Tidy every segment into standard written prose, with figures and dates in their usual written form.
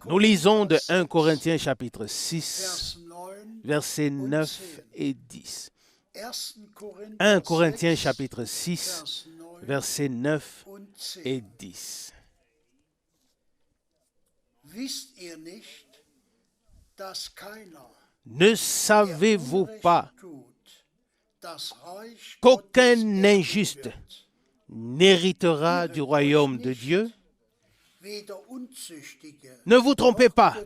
Nous lisons de 1 Corinthiens chapitre 6, versets 9 et 10. 1 Corinthiens chapitre 6, versets 9 et 10. Ne savez-vous pas qu'aucun injuste n'héritera du royaume de Dieu? Ne vous trompez pas,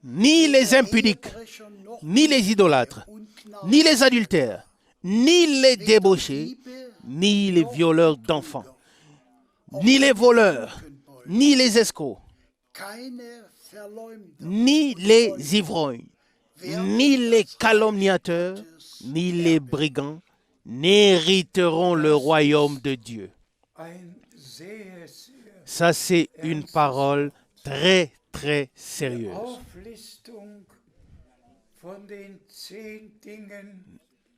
ni les impudiques, ni les idolâtres, ni les adultères, ni les débauchés, ni les violeurs d'enfants, ni les voleurs, ni les escrocs, ni les ivrognes, ni les calomniateurs, ni les brigands n'hériteront le royaume de Dieu. Ça, c'est une parole très, très sérieuse.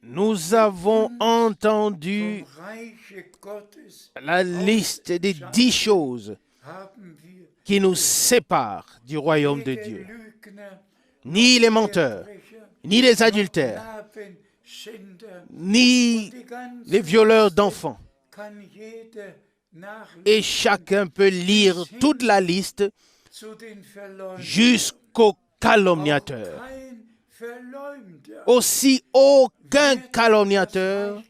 Nous avons entendu la liste des 10 choses qui nous séparent du royaume de Dieu. Ni les menteurs, ni les adultères, ni les violeurs d'enfants. Et chacun peut lire toute la liste jusqu'aux calomniateurs. Aussi, aucun calomniateur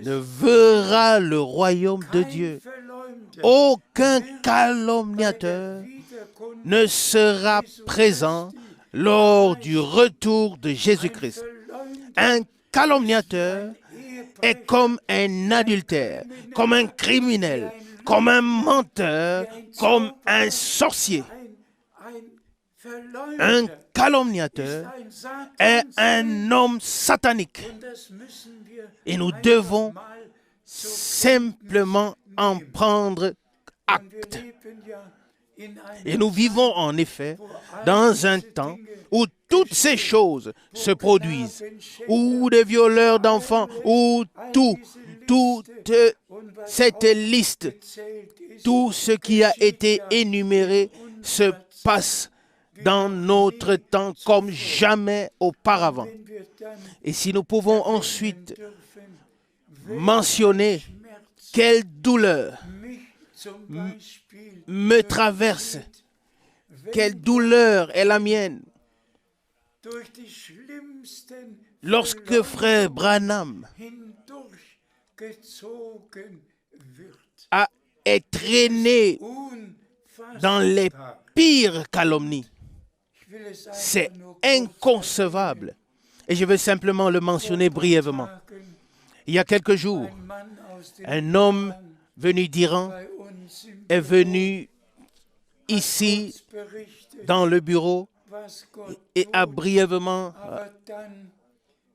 ne verra le royaume de Dieu. Aucun calomniateur ne sera présent lors du retour de Jésus-Christ. Un calomniateur est comme un adultère, comme un criminel, comme un menteur, comme un sorcier. Un calomniateur est un homme satanique. Et nous devons simplement en prendre acte. Et nous vivons en effet dans un temps où toutes ces choses se produisent, où des violeurs d'enfants, où toute cette liste, tout ce qui a été énuméré se passe dans notre temps comme jamais auparavant. Et si nous pouvons ensuite mentionner quelle douleur me traverse, quelle douleur est la mienne, lorsque frère Branham est traîné dans les pires calomnies. C'est inconcevable. Et je veux simplement le mentionner brièvement. Il y a quelques jours, un homme venu d'Iran est venu ici dans le bureau et a brièvement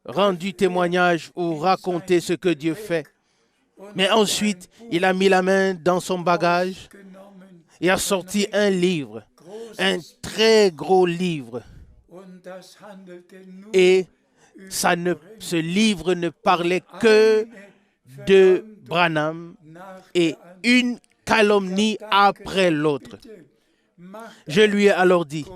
rendu témoignage ou raconté ce que Dieu fait. Mais ensuite, il a mis la main dans son bagage et a sorti un livre, un très gros livre. Et ce livre ne parlait que de Branham et une calomnie après l'autre. Je lui ai alors dit,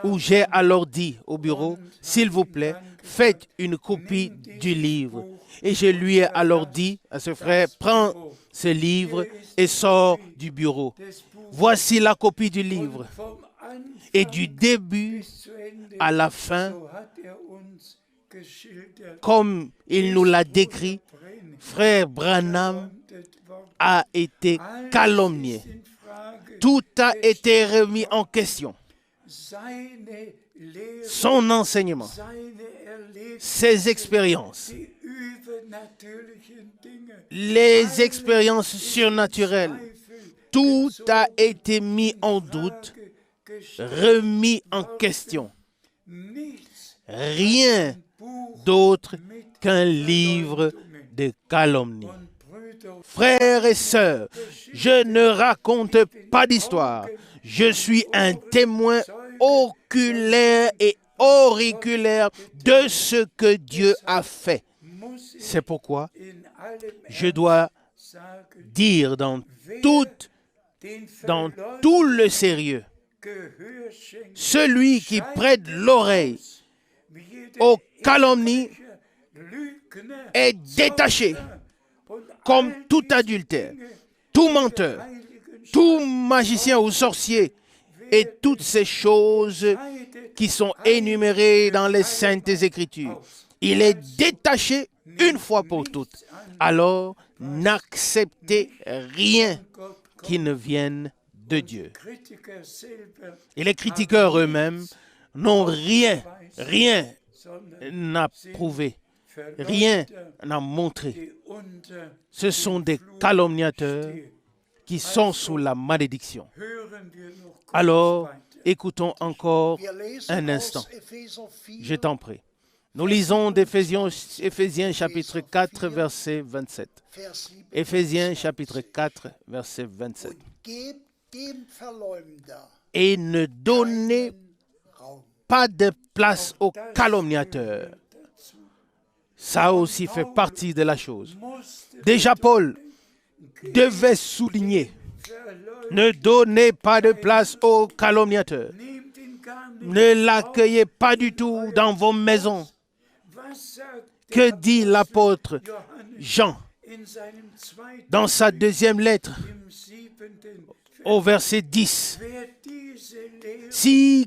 ou j'ai alors dit au bureau, s'il vous plaît, faites une copie du livre. Et je lui ai alors dit à ce frère, prends ce livre et sors du bureau. Voici la copie du livre. Et du début à la fin, comme il nous l'a décrit, frère Branham a été calomnié. Tout a été remis en question. Son enseignement, ses expériences, les expériences surnaturelles, tout a été mis en doute, remis en question. Rien d'autre qu'un livre de calomnie. Frères et sœurs, je ne raconte pas d'histoire. Je suis un témoin oculaire et auriculaire de ce que Dieu a fait. C'est pourquoi je dois dire dans toute dans tout le sérieux. Celui qui prête l'oreille aux calomnies est détaché comme tout adultère, tout menteur, tout magicien ou sorcier et toutes ces choses qui sont énumérées dans les Saintes Écritures. Il est détaché une fois pour toutes. Alors, n'acceptez rien qui ne vienne de Dieu. Et les critiqueurs eux-mêmes n'ont rien à prouver, rien à montrer. Ce sont des calomniateurs qui sont sous la malédiction. Alors, écoutons encore un instant. Je t'en prie. Nous lisons d'Éphésiens chapitre 4, verset 27. Éphésiens chapitre 4, verset 27. Et ne donnez pas de place aux calomniateurs. Ça aussi fait partie de la chose. Déjà Paul devait souligner, ne donnez pas de place aux calomniateurs. Ne l'accueillez pas du tout dans vos maisons. Que dit l'apôtre Jean dans sa deuxième lettre au verset 10? Si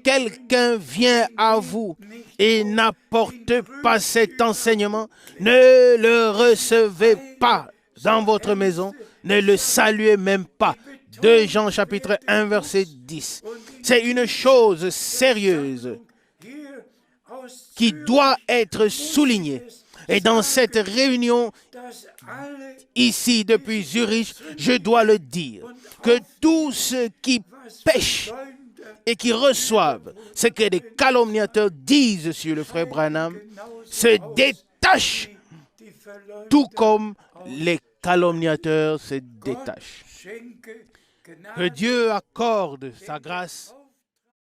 quelqu'un vient à vous et n'apporte pas cet enseignement, ne le recevez pas dans votre maison, ne le saluez même pas. 2 Jean chapitre 1 verset 10. C'est une chose sérieuse qui doit être soulignée. Et dans cette réunion, ici depuis Zurich, je dois le dire, que tous ceux qui pêchent et qui reçoivent ce que les calomniateurs disent sur le frère Branham se détachent, tout comme les calomniateurs se détachent. Que Dieu accorde sa grâce